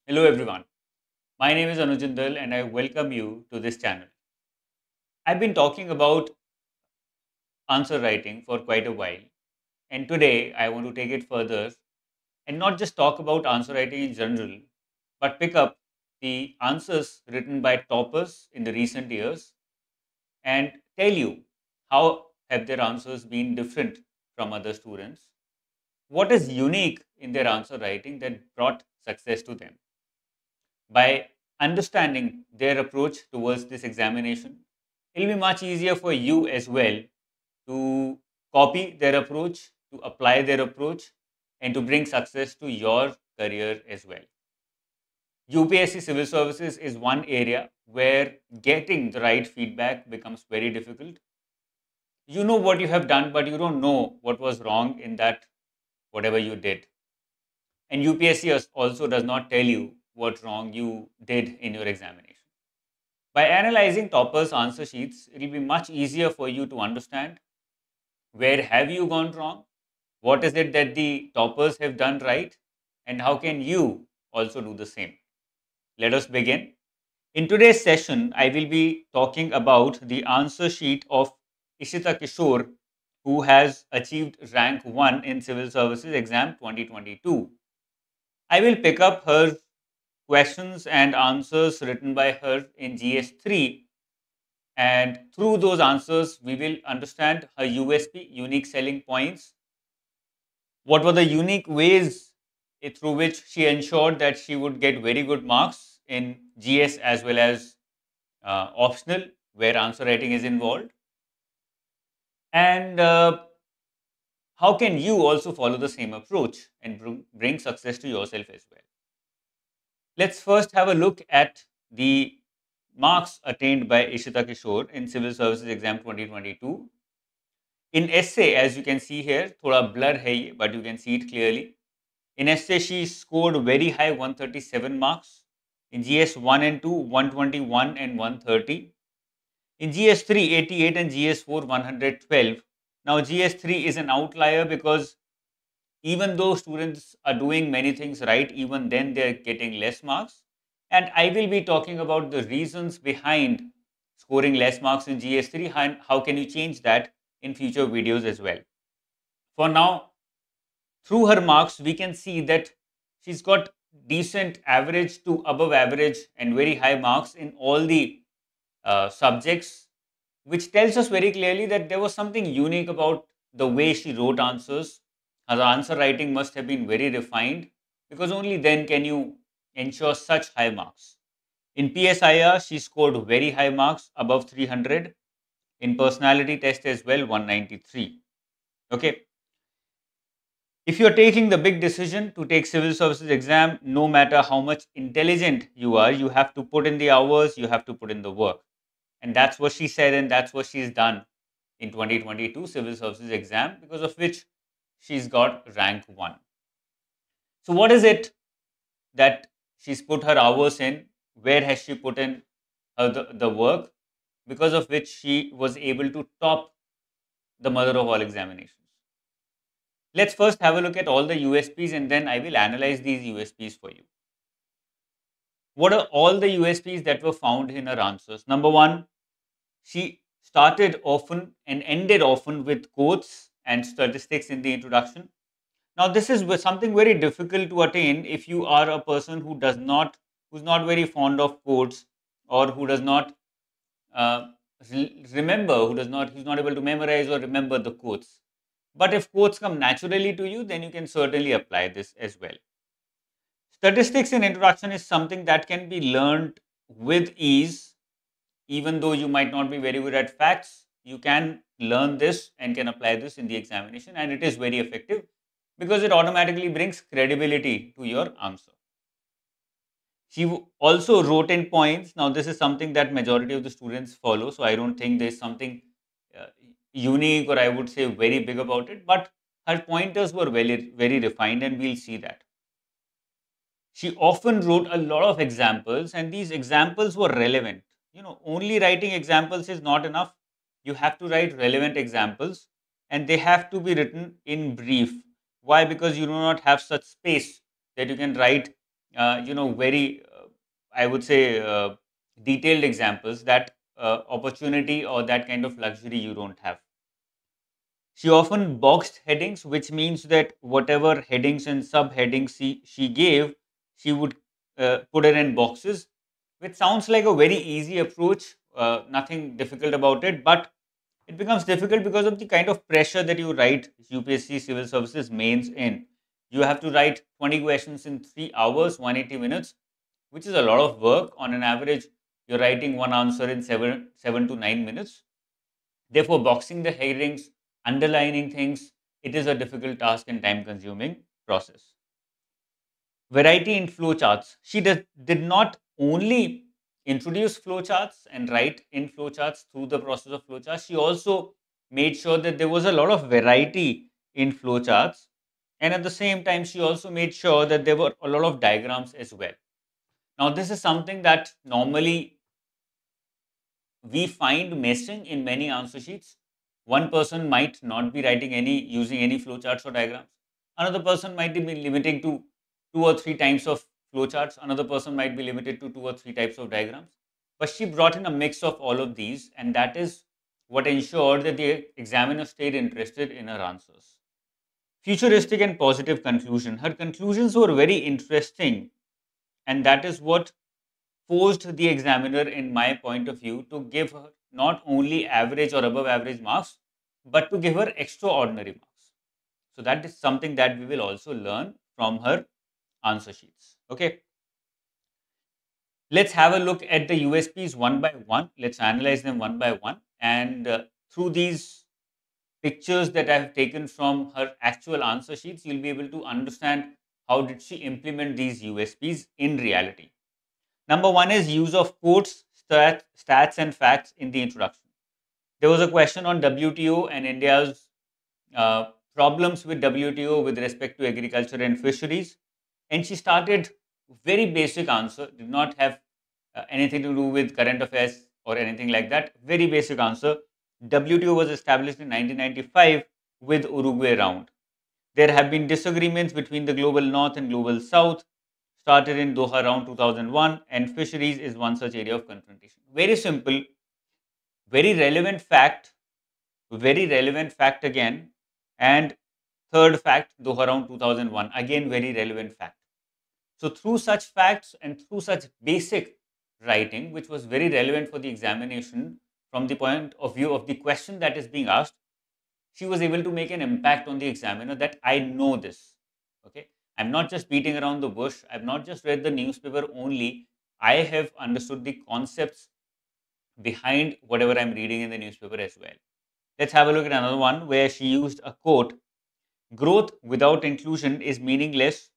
Hello everyone. My name is Anujindal and I welcome you to this channel. I've been talking about answer writing for quite a while, and today I want to take it further and not just talk about answer writing in general, but pick up the answers written by toppers in the recent years and tell you how have their answers been different from other students. What is unique in their answer writing that brought success to them? By understanding their approach towards this examination, it'll be much easier for you as well to copy their approach, to apply their approach, and to bring success to your career as well. UPSC Civil Services is one area where getting the right feedback becomes very difficult. You know what you have done, but you don't know what was wrong in that, whatever you did. And UPSC also does not tell you what wrong you did in your examination. By analyzing toppers' answer sheets, it will be much easier for you to understand where have you gone wrong, what is it that the toppers have done right, and how can you also do the same. Let us begin. In today's session, I will be talking about the answer sheet of Ishita Kishore, who has achieved rank 1 in Civil Services exam 2022. I will pick up her questions and answers written by her in GS3, and through those answers, we will understand her USP, unique selling points. What were the unique ways through which she ensured that she would get very good marks in GS as well as optional, where answer writing is involved? And how can you also follow the same approach and bring success to yourself as well? Let's first have a look at the marks attained by Ishita Kishore in Civil Services Exam 2022. In essay, as you can see here, thoda blur hai ye, but you can see it clearly. In essay, she scored very high 137 marks. In GS 1 and 2, 121 and 130. In GS 3, 88 and GS 4, 112. Now, GS 3 is an outlier because even though students are doing many things right, even then they are getting less marks. And I will be talking about the reasons behind scoring less marks in GS3 and how can you change that in future videos as well. For now, through her marks, we can see that she's got decent average to above average and very high marks in all the subjects, which tells us very clearly that there was something unique about the way she wrote answers. Her answer writing must have been very refined because only then can you ensure such high marks. In PSIR, she scored very high marks, above 300. In personality test as well, 193. Okay. If you're taking the big decision to take civil services exam, no matter how much intelligent you are, you have to put in the hours, you have to put in the work. And that's what she said, and that's what she's done in 2022 civil services exam, because of which she's got rank 1. So what is it that she's put her hours in? Where has she put in the work? Because of which she was able to top the mother of all examinations. Let's first have a look at all the USPs and then I will analyze these USPs for you. What are all the USPs that were found in her answers? Number one, she started often and ended often with quotes and statistics in the introduction. Now, this is something very difficult to attain if you are a person who's not very fond of quotes, or who does not uh, who's not able to memorize or remember the quotes. But if quotes come naturally to you, then you can certainly apply this as well. Statistics in introduction is something that can be learned with ease. Even though you might not be very good at facts, you can learn this and can apply this in the examination, and it is very effective because it automatically brings credibility to your answer. She also wrote in points. Now, this is something that majority of the students follow, so I don't think there's something uh, unique, or I would say very big about it. But her pointers were very refined, and we'll see that. She often wrote a lot of examples, and these examples were relevant. Only writing examples is not enough. You have to write relevant examples, and they have to be written in brief. Why? Because you do not have such space that you can write very, I would say, detailed examples, that opportunity or that kind of luxury you don't have. She often boxed headings, which means that whatever headings and subheadings she gave, she would put it in boxes, which sounds like a very easy approach, nothing difficult about it. But it becomes difficult because of the kind of pressure that you write UPSC Civil Services mains in. You have to write 20 questions in 3 hours, 180 minutes, which is a lot of work. On an average, you're writing one answer in 7 to 9 minutes. Therefore, boxing the headings, underlining things, it is a difficult task and time consuming process. Variety in flowcharts. She did not only introduce flowcharts and write in flowcharts through the process of flowcharts, she also made sure that there was a lot of variety in flowcharts. And at the same time, she also made sure that there were a lot of diagrams as well. Now, this is something that normally we find missing in many answer sheets. One person might not be writing any using any flowcharts or diagrams. Another person might be limiting to 2 or 3 types of flowcharts. Another person might be limited to 2 or 3 types of diagrams. But she brought in a mix of all of these, and that is what ensured that the examiner stayed interested in her answers. Futuristic and positive conclusion. Her conclusions were very interesting, and that is what forced the examiner, in my point of view, to give her not only average or above average marks, but to give her extraordinary marks. So that is something that we will also learn from her answer sheets. Okay, let's have a look at the USPs one by one. Let's analyze them one by one. And through these pictures that I have taken from her actual answer sheets, you'll be able to understand how did she implement these USPs in reality. Number one is use of quotes, stats, and facts in the introduction. There was a question on WTO and India's problems with WTO with respect to agriculture and fisheries, and she started very basic answer, did not have anything to do with current affairs or anything like that. Very basic answer. WTO was established in 1995 with Uruguay round. There have been disagreements between the global north and global south, started in Doha around 2001, and fisheries is one such area of confrontation. Very simple, very relevant fact, very relevant fact again. And third fact, Doha around 2001, again, very relevant fact. So, through such facts and through such basic writing, which was very relevant for the examination from the point of view of the question that is being asked, she was able to make an impact on the examiner that I know this. Okay. I'm not just beating around the bush. I've not just read the newspaper only. I have understood the concepts behind whatever I'm reading in the newspaper as well. Let's have a look at another one where she used a quote: growth without inclusion is meaningless.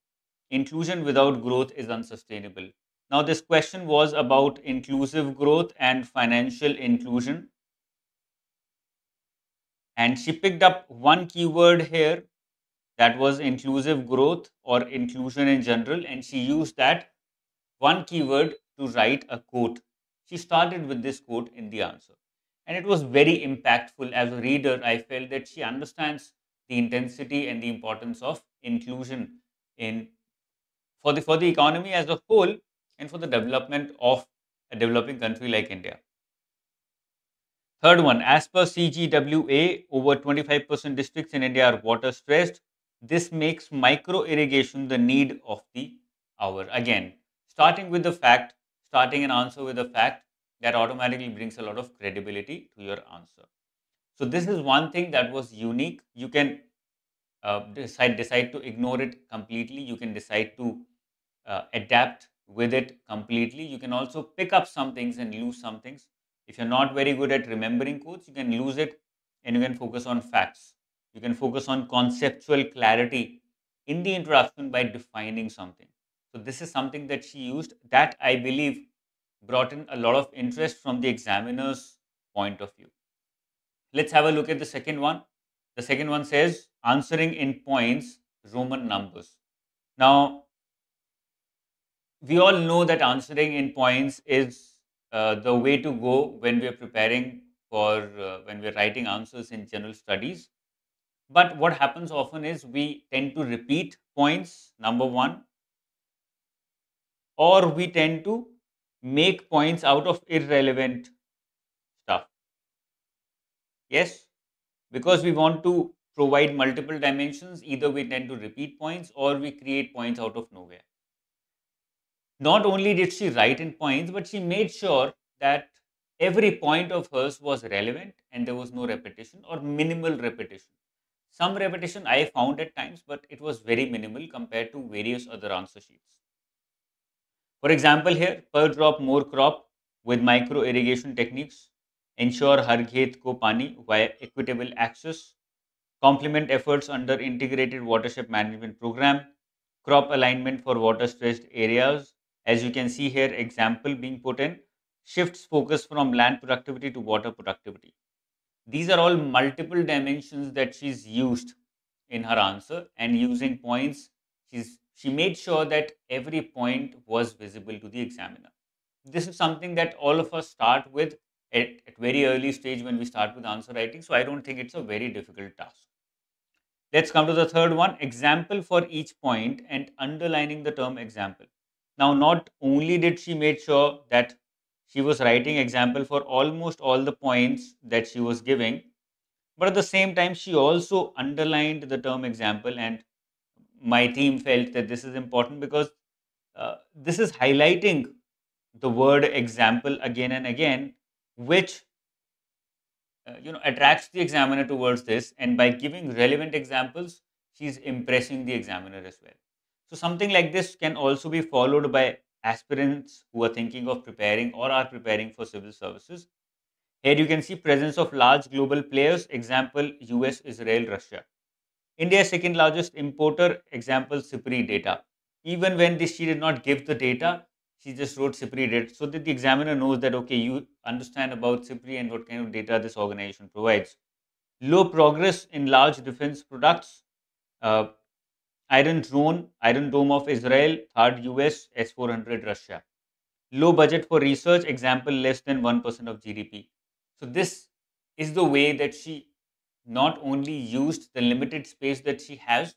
Inclusion without growth is unsustainable. Now, this question was about inclusive growth and financial inclusion. And she picked up one keyword here, that was inclusive growth or inclusion in general, and she used that one keyword to write a quote. She started with this quote in the answer, and it was very impactful. As a reader, I felt that she understands the intensity and the importance of inclusion in for the economy as a whole and for the development of a developing country like India. Third one, as per CGWA, over 25% districts in India are water stressed. This makes micro irrigation the need of the hour. Again, starting with the fact, starting an answer with a fact, that automatically brings a lot of credibility to your answer. So this is one thing that was unique. You can decide to ignore it completely. You can decide to adapt with it completely. You can also pick up some things and lose some things. If you're not very good at remembering quotes, you can lose it and you can focus on facts. You can focus on conceptual clarity in the introduction by defining something. So, this is something that she used that I believe brought in a lot of interest from the examiner's point of view. Let's have a look at the second one. The second one says answering in points, Roman numbers. Now, we all know that answering in points is the way to go when we are preparing for when we are writing answers in general studies. But what happens often is we tend to repeat points, number one, or we tend to make points out of irrelevant stuff. Yes, because we want to provide multiple dimensions, either we tend to repeat points or we create points out of nowhere. Not only did she write in points, but she made sure that every point of hers was relevant and there was no repetition or minimal repetition. Some repetition I found at times, but it was very minimal compared to various other answer sheets. For example, here, per drop more crop with micro irrigation techniques, ensure har khet ko pani via equitable access, complement efforts under integrated watershed management program, crop alignment for water stressed areas. As you can see here, example being put in, shifts focus from land productivity to water productivity. These are all multiple dimensions that she's used in her answer, and using points, she made sure that every point was visible to the examiner. This is something that all of us start with at very early stage when we start with answer writing. So I don't think it's a very difficult task. Let's come to the third one, example for each point and underlining the term example. Now, not only did she make sure that she was writing example for almost all the points that she was giving, but at the same time, she also underlined the term example. And my team felt that this is important because this is highlighting the word example again and again, which attracts the examiner towards this, and by giving relevant examples she's impressing the examiner as well. So something like this can also be followed by aspirants who are thinking of preparing or are preparing for civil services. Here you can see presence of large global players, example US, Israel, Russia. India's second largest importer, example CIPRI data. Even when she did not give the data, she just wrote CIPRI data so that the examiner knows that, okay, you understand about CIPRI and what kind of data this organization provides. Low progress in large defense products. Uh, Iron Dome of Israel, third US, S-400 Russia. Low budget for research, example less than 1% of GDP. So this is the way that she not only used the limited space that she has,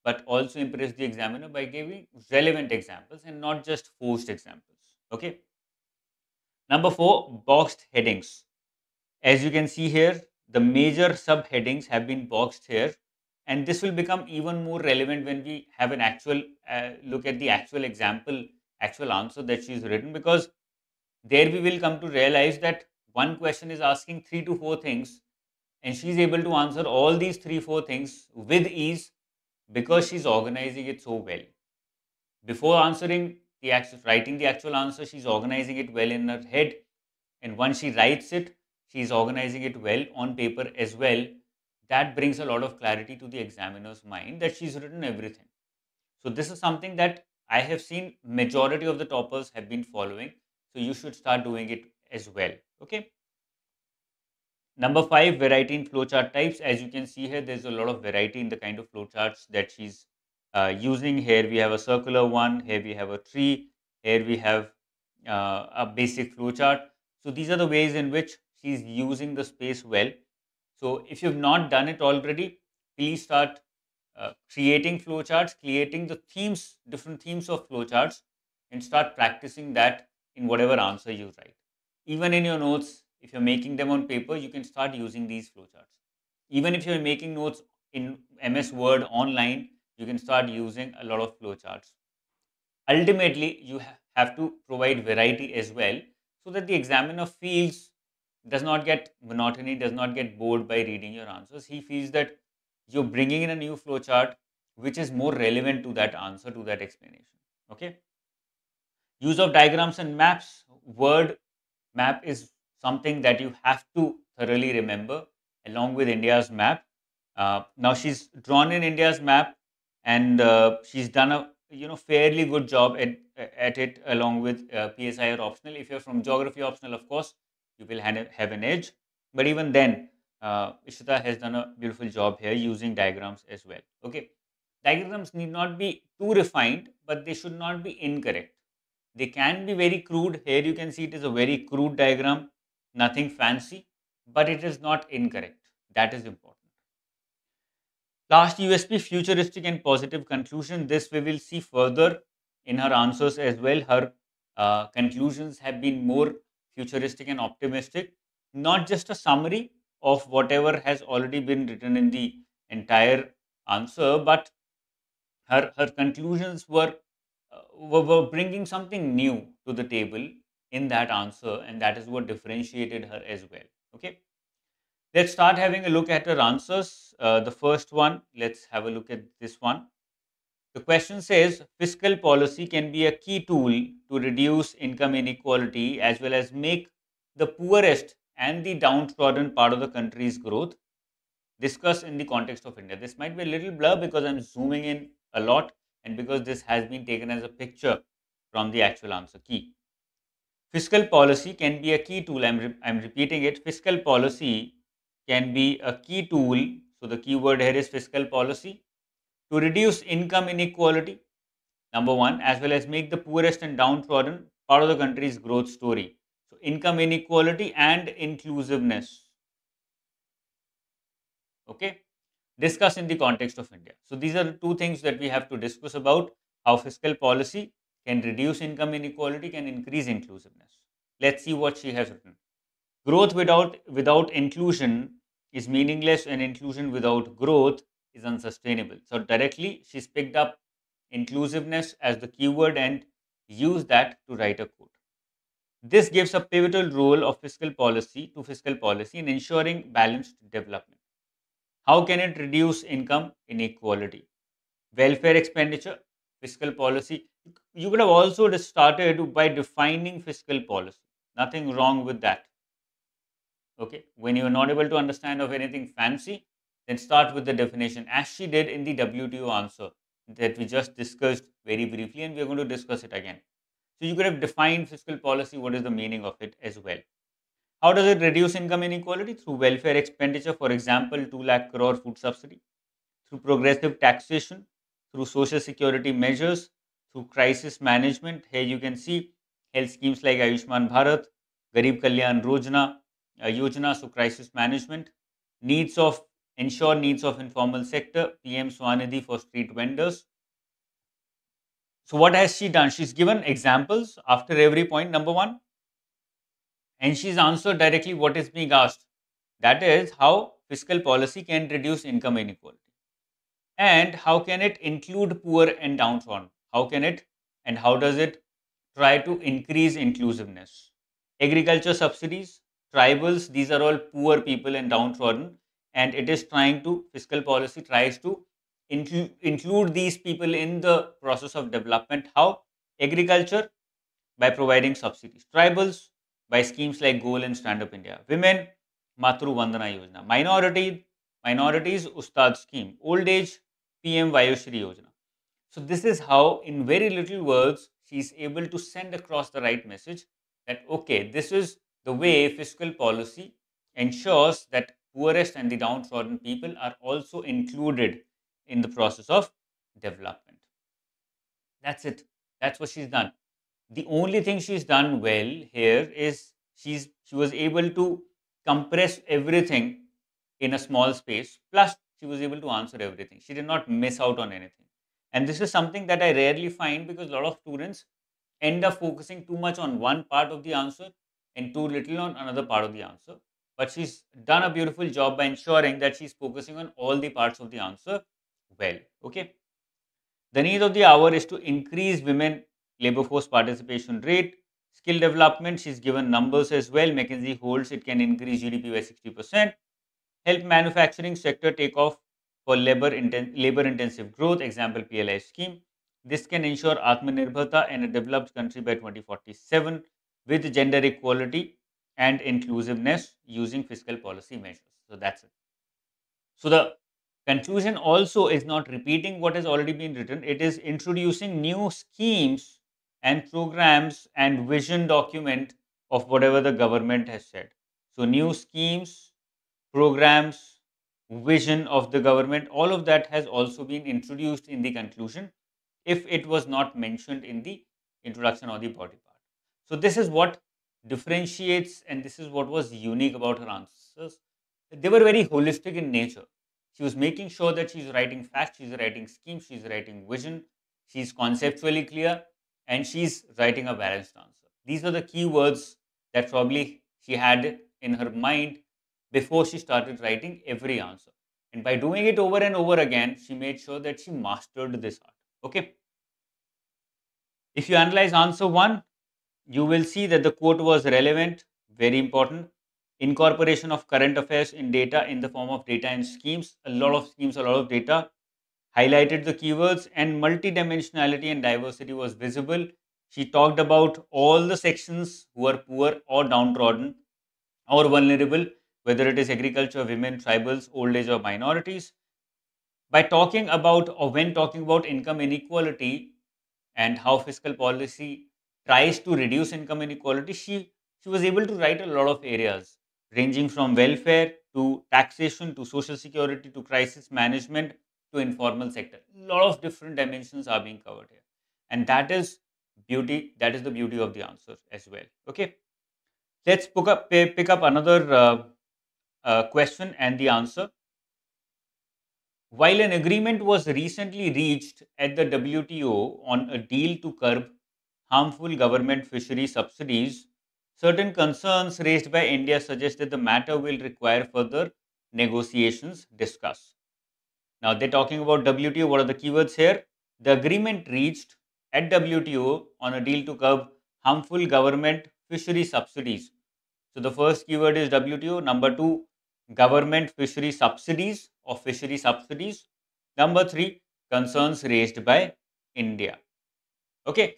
but also impressed the examiner by giving relevant examples and not just forced examples. Okay. Number four, boxed headings. As you can see here, the major subheadings have been boxed here, and this will become even more relevant when we have an actual look at the actual example, actual answer that she's written, because there we will come to realize that one question is asking three to four things, and she's able to answer all these three, four things with ease because she's organizing it so well. Before answering the actual, writing the actual answer, she's organizing it well in her head, and once she writes it, she's organizing it well on paper as well. That brings a lot of clarity to the examiner's mind that she's written everything. So this is something that I have seen majority of the toppers have been following. So you should start doing it as well. Okay. Number five, variety in flowchart types. As you can see here, there's a lot of variety in the kind of flowcharts that she's using. Here we have a circular one. Here we have a tree. Here we have a basic flowchart. So these are the ways in which she's using the space well. So if you've not done it already, please start creating flowcharts, creating the themes, different themes of flowcharts, and start practicing that in whatever answer you write. Even in your notes, if you're making them on paper, you can start using these flowcharts. Even if you're making notes in MS Word online, you can start using a lot of flowcharts. Ultimately, you have to provide variety as well so that the examiner feels, does not get monotony, does not get bored by reading your answers. He feels that you're bringing in a new flowchart which is more relevant to that answer, to that explanation. Okay. Use of diagrams and maps. Word map is something that you have to thoroughly remember along with India's map. Now she's drawn in India's map, and she's done a fairly good job at it along with PSI or optional. If you're from geography optional, of course, you will have an edge. But even then, Ishita has done a beautiful job here using diagrams as well. Okay, diagrams need not be too refined, but they should not be incorrect. They can be very crude. Here you can see it is a very crude diagram, nothing fancy, but it is not incorrect. That is important. Last USP, futuristic and positive conclusion. This we will see further in her answers as well. Her conclusions have been more futuristic and optimistic, not just a summary of whatever has already been written in the entire answer, but her conclusions were bringing something new to the table in that answer, and that is what differentiated her as well. Okay, let's start having a look at her answers. The first one, let's have a look at this one. The question says fiscal policy can be a key tool to reduce income inequality as well as make the poorest and the downtrodden part of the country's growth. Discuss in the context of India. This might be a little blur because I'm zooming in a lot and because this has been taken as a picture from the actual answer key. Fiscal policy can be a key tool. I'm repeating it. Fiscal policy can be a key tool. So the keyword here is fiscal policy to reduce income inequality, number one, as well as make the poorest and downtrodden part of the country's growth story. So income inequality and inclusiveness. Okay. Discuss in the context of India. So these are the two things that we have to discuss about how fiscal policy can reduce income inequality, can increase inclusiveness. Let's see what she has written. Growth without inclusion is meaningless, and inclusion without growth is unsustainable. So directly she's picked up inclusiveness as the keyword and used that to write a quote. This gives a pivotal role of fiscal policy in ensuring balanced development. How can it reduce income inequality? Welfare expenditure, fiscal policy. You could have also started by defining fiscal policy. Nothing wrong with that. Okay. When you are not able to understand of anything fancy, then start with the definition, as she did in the WTO answer that we just discussed very briefly, and we are going to discuss it again. So you could have defined fiscal policy, what is the meaning of it as well. How does it reduce income inequality? Through welfare expenditure, for example, 2 lakh crore food subsidy, through progressive taxation, through social security measures, through crisis management. Here you can see health schemes like Ayushman Bharat, Garib Kalyan Yojana, so crisis management, needs of ensure needs of informal sector, PM Swanidhi for street vendors. So what has she done? She's given examples after every point, number one, and she's answered directly what is being asked. That is how fiscal policy can reduce income inequality. And how can it include poor and downtrodden? How can it and how does it try to increase inclusiveness? Agriculture subsidies, tribals, these are all poor people and downtrodden, and it is trying to, fiscal policy tries to include these people in the process of development. How? Agriculture, by providing subsidies. Tribals, by schemes like Goal and Stand Up India. Women, Matru Vandana Yojana. Minorities, Ustad scheme. Old age, PM Vayushri Yojana. So this is how, in very little words, she is able to send across the right message that, okay, this is the way fiscal policy ensures that poorest and the downtrodden people are also included in the process of development. That's it. That's what she's done. The only thing she's done well here is she was able to compress everything in a small space. Plus, she was able to answer everything. She did not miss out on anything. And this is something that I rarely find because a lot of students end up focusing too much on one part of the answer and too little on another part of the answer. But she's done a beautiful job by ensuring that she's focusing on all the parts of the answer well. Okay. The need of the hour is to increase women labor force participation rate. Skill development, she's given numbers as well. McKinsey holds it can increase GDP by 60%. Help manufacturing sector take off for labor intensive growth, example PLI scheme. This can ensure Atmanirbharta in a developed country by 2047 with gender equality and inclusiveness using fiscal policy measures. So that's it. So the conclusion also is not repeating what has already been written, it is introducing new schemes and programs and vision document of whatever the government has said. So new schemes, programs, vision of the government, all of that has also been introduced in the conclusion if it was not mentioned in the introduction or the body part. So this is what differentiates and this is what was unique about her answers. They were very holistic in nature. She was making sure that she's writing facts, she's writing schemes, she's writing vision, she's conceptually clear, and she's writing a balanced answer. These are the keywords that probably she had in her mind before she started writing every answer. And by doing it over and over again, she made sure that she mastered this art. Okay. If you analyze answer one, you will see that the quote was relevant, very important. Incorporation of current affairs in data in the form of data and schemes, a lot of schemes, a lot of data, highlighted the keywords, and multidimensionality and diversity was visible. She talked about all the sections who are poor or downtrodden or vulnerable, whether it is agriculture, women, tribals, old age, or minorities. By talking about, or when talking about income inequality and how fiscal policy tries to reduce income inequality, she was able to write a lot of areas ranging from welfare to taxation to social security to crisis management to informal sector. A lot of different dimensions are being covered here, and that is beauty. That is the beauty of the answer as well. Okay, let's pick up another question and the answer. While an agreement was recently reached at the WTO on a deal to curb harmful government fishery subsidies, certain concerns raised by India suggest that the matter will require further negotiations discuss. Now they're talking about WTO. What are the keywords here? The agreement reached at WTO on a deal to curb harmful government fishery subsidies. So the first keyword is WTO. Number two, government fishery subsidies or fishery subsidies. Number three, concerns raised by India. Okay,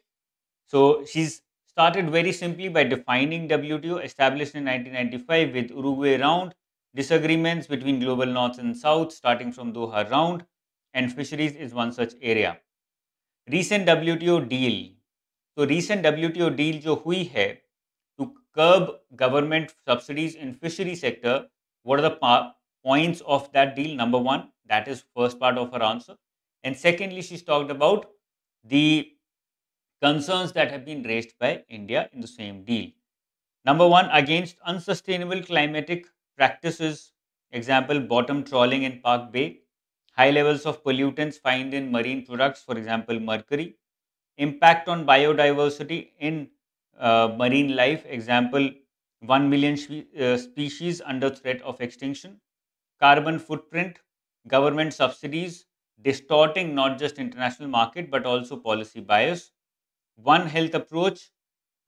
so she's started very simply by defining WTO, established in 1995 with Uruguay round, disagreements between global north and south starting from Doha round, and fisheries is one such area. Recent WTO deal. तो recent WTO deal जो हुई है to curb government subsidies in fishery sector, what are the points of that deal? Number one, that is first part of her answer. And secondly, she's talked about the concerns that have been raised by India in the same deal. Number one, against unsustainable climatic practices, example, bottom trawling in Park Bay, high levels of pollutants found in marine products, for example, mercury, impact on biodiversity in marine life, example, 1 million species under threat of extinction, carbon footprint, government subsidies, distorting not just international market but also policy bias, one health approach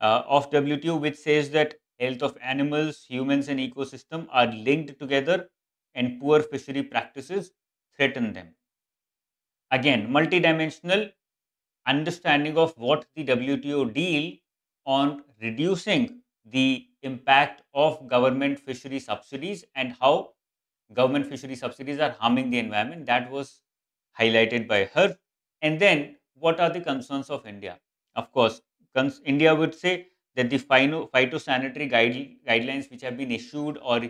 of WTO, which says that health of animals, humans, and ecosystem are linked together, and poor fishery practices threaten them. Again, multidimensional understanding of what the WTO deal on reducing the impact of government fishery subsidies and how government fishery subsidies are harming the environment. That was highlighted by her. And then, what are the concerns of India? Of course, India would say that the phytosanitary guidelines which have been issued or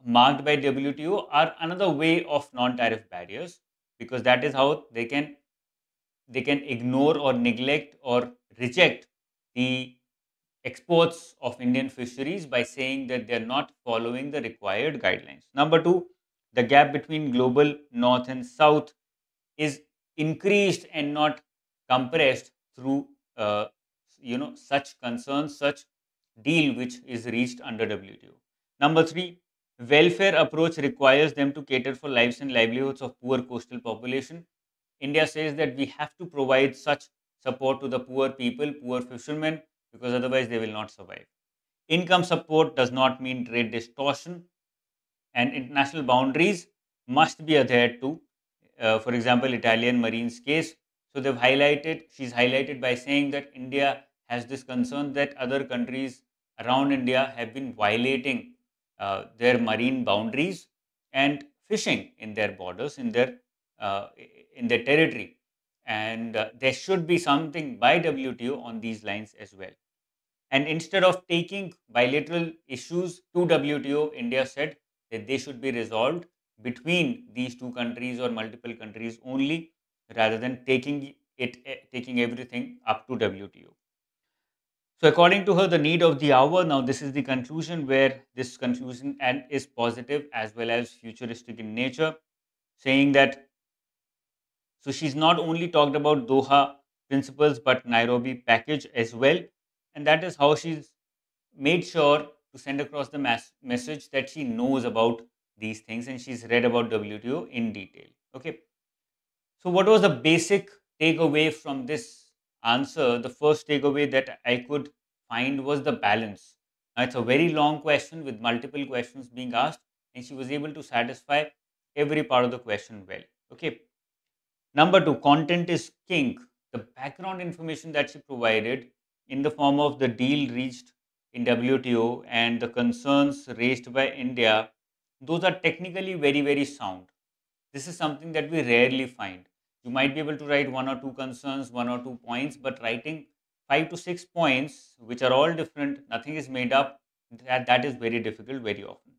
marked by WTO are another way of non-tariff barriers, because that is how they can ignore or neglect or reject the exports of Indian fisheries by saying that they're not following the required guidelines. Number two, the gap between global north and south is increased and not compressed through such concerns, such deal which is reached under WTO. Number three, welfare approach requires them to cater for lives and livelihoods of poor coastal population. India says that we have to provide such support to the poor people, poor fishermen, because otherwise they will not survive. Income support does not mean trade distortion, and international boundaries must be adhered to. For example, Italian Marines case. So she's highlighted by saying that India has this concern that other countries around India have been violating their marine boundaries and fishing in their borders, uh, in their territory. And there should be something by WTO on these lines as well. And instead of taking bilateral issues to WTO, India said that they should be resolved between these two countries or multiple countries only, rather than taking everything up to WTO. So, according to her, the need of the hour. Now, this is the conclusion, where this conclusion and is positive as well as futuristic in nature, saying that, so she's not only talked about Doha principles but Nairobi package as well. And that is how she's made sure to send across the message that she knows about these things and she's read about WTO in detail. Okay. So, what was the basic takeaway from this answer? The first takeaway that I could find was the balance. Now, it's a very long question with multiple questions being asked, and she was able to satisfy every part of the question well. Okay. Number two, content is king. The background information that she provided in the form of the deal reached in WTO and the concerns raised by India, those are technically very, very sound. This is something that we rarely find. You might be able to write one or two concerns, one or two points, but writing 5 to 6 points, which are all different, nothing is made up, that is very difficult very often.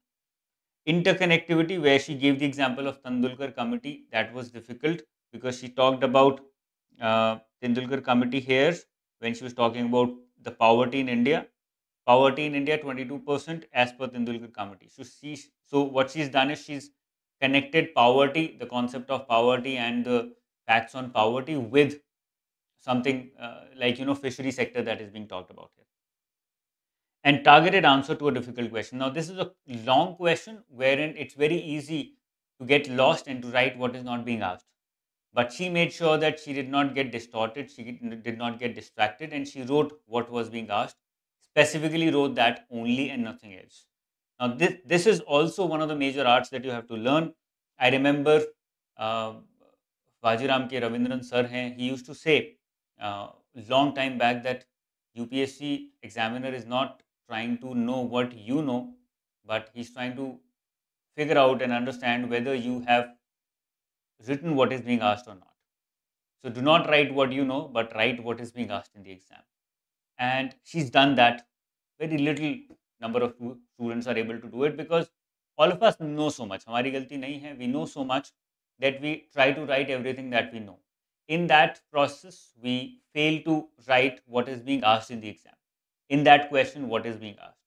Interconnectivity, where she gave the example of Tendulkar committee, that was difficult because she talked about Tendulkar committee here when she was talking about the poverty in India. Poverty in India 22% as per Tendulkar committee. So what she's done is she's connected poverty, the concept of poverty and the facts on poverty with something like fishery sector that is being talked about here, and targeted answer to a difficult question. Now this is a long question wherein it's very easy to get lost and to write what is not being asked. But she made sure that she did not get distorted, she did not get distracted, and she wrote what was being asked, specifically wrote that only and nothing else. Now, this is also one of the major arts that you have to learn. I remember uh, Vajiram K. Ravindran sir he used to say long time back that UPSC examiner is not trying to know what you know, but he's trying to figure out and understand whether you have written what is being asked or not. So do not write what you know, but write what is being asked in the exam. And she's done that. Very little number of students are able to do it because all of us know so much. हमारी गलती नहीं है. We know so much that we try to write everything that we know. In that process, we fail to write what is being asked in the exam. In that question, what is being asked.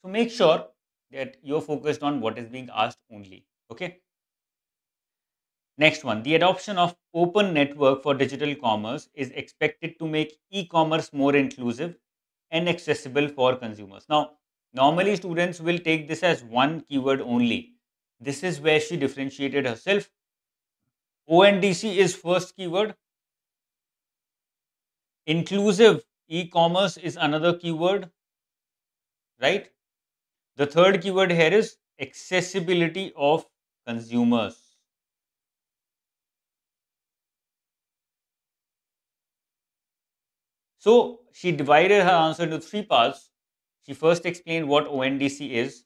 So make sure that you're focused on what is being asked only. Okay. Next one, the adoption of open network for digital commerce is expected to make e-commerce more inclusive and accessible for consumers. Now, normally students will take this as one keyword only. This is where she differentiated herself. ONDC is first keyword. Inclusive e-commerce is another keyword, right? The third keyword here is accessibility of consumers. So she divided her answer into three parts. She first explained what ONDC is.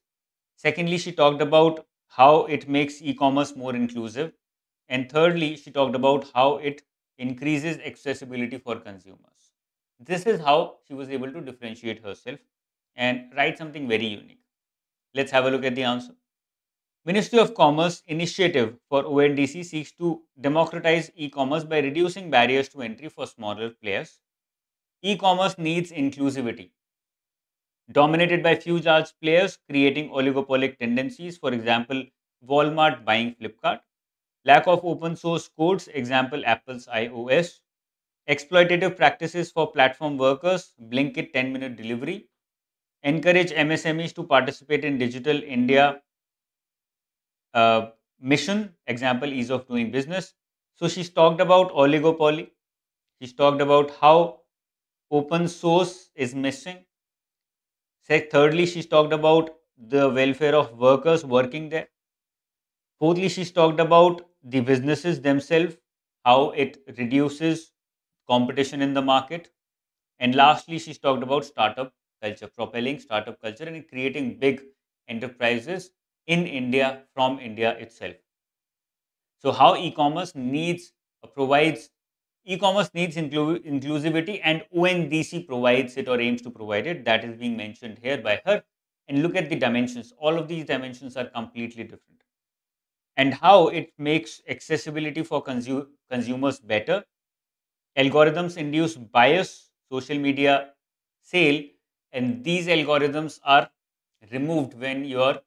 Secondly, she talked about how it makes e commerce more inclusive. And thirdly, she talked about how it increases accessibility for consumers. This is how she was able to differentiate herself and write something very unique. Let's have a look at the answer. Ministry of Commerce initiative for ONDC seeks to democratize e commerce by reducing barriers to entry for smaller players. E-commerce needs inclusivity, dominated by few large players creating oligopolic tendencies, for example, Walmart buying Flipkart, lack of open source codes, example, Apple's iOS, exploitative practices for platform workers, Blinkit 10-minute delivery, encourage MSMEs to participate in Digital India mission, example, ease of doing business. So she's talked about oligopoly, she's talked about how open source is missing. Thirdly, she's talked about the welfare of workers working there. Fourthly, she's talked about the businesses themselves, how it reduces competition in the market. And lastly, she's talked about startup culture, propelling startup culture and creating big enterprises in India from India itself. So, how e-commerce needs provides e-commerce needs inclusivity, and ONDC provides it or aims to provide it. That is being mentioned here by her. And look at the dimensions. All of these dimensions are completely different. And how it makes accessibility for consumers better. Algorithms induce bias, social media sale, and these algorithms are removed when you're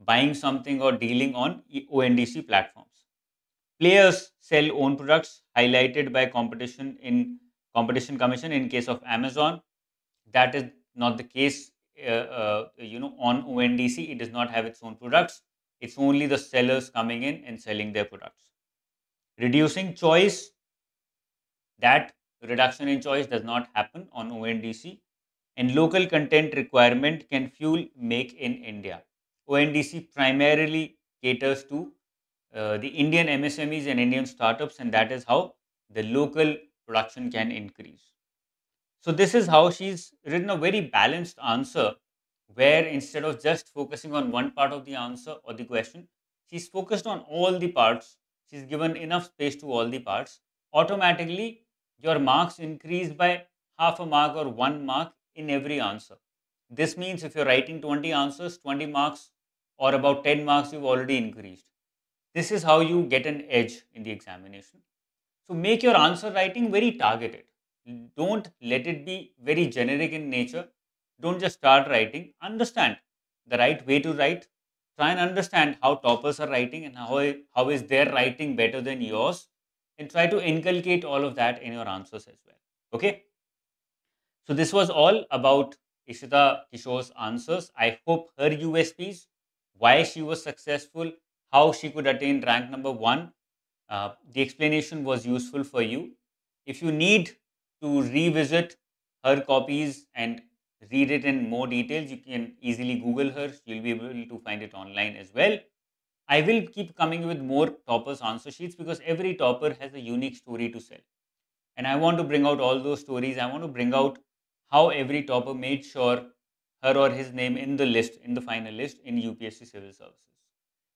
buying something or dealing on ONDC platforms. Players sell own products highlighted by competition in Competition Commission. In case of Amazon, that is not the case. On ONDC, it does not have its own products. It's only the sellers coming in and selling their products. Reducing choice, that reduction in choice does not happen on ONDC. And local content requirement can fuel Make in India. ONDC primarily caters to the Indian MSMEs and Indian startups, and that is how the local production can increase. So, this is how she's written a very balanced answer, where instead of just focusing on one part of the answer or the question, she's focused on all the parts. She's given enough space to all the parts. Automatically, your marks increase by half a mark or 1 mark in every answer. This means if you're writing 20 answers, 20 marks or about 10 marks you've already increased. This is how you get an edge in the examination. So make your answer writing very targeted. Don't let it be very generic in nature. Don't just start writing. Understand the right way to write. Try and understand how toppers are writing and how is their writing better than yours. And try to inculcate all of that in your answers as well. Okay. So this was all about Ishita Kishore's answers. I hope her USPs, why she was successful, how she could attain rank number one, the explanation was useful for you. If you need to revisit her copies and read it in more details, you can easily Google her. You'll be able to find it online as well. I will keep coming with more toppers answer sheets because every topper has a unique story to sell. And I want to bring out all those stories. I want to bring out how every topper made sure her or his name in the list, in the final list in UPSC Civil Services.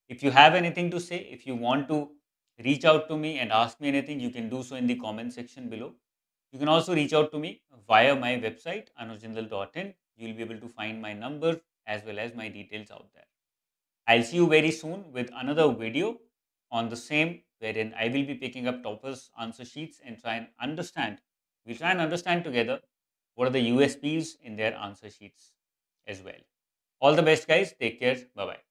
If you have anything to say, if you want to reach out to me and ask me anything, you can do so in the comment section below. You can also reach out to me via my website, anujjindal.in. You will be able to find my number as well as my details out there. I'll see you very soon with another video on the same, wherein I will be picking up toppers' answer sheets and we'll try and understand together what are the USPs in their answer sheets as well. All the best, guys. Take care. Bye bye.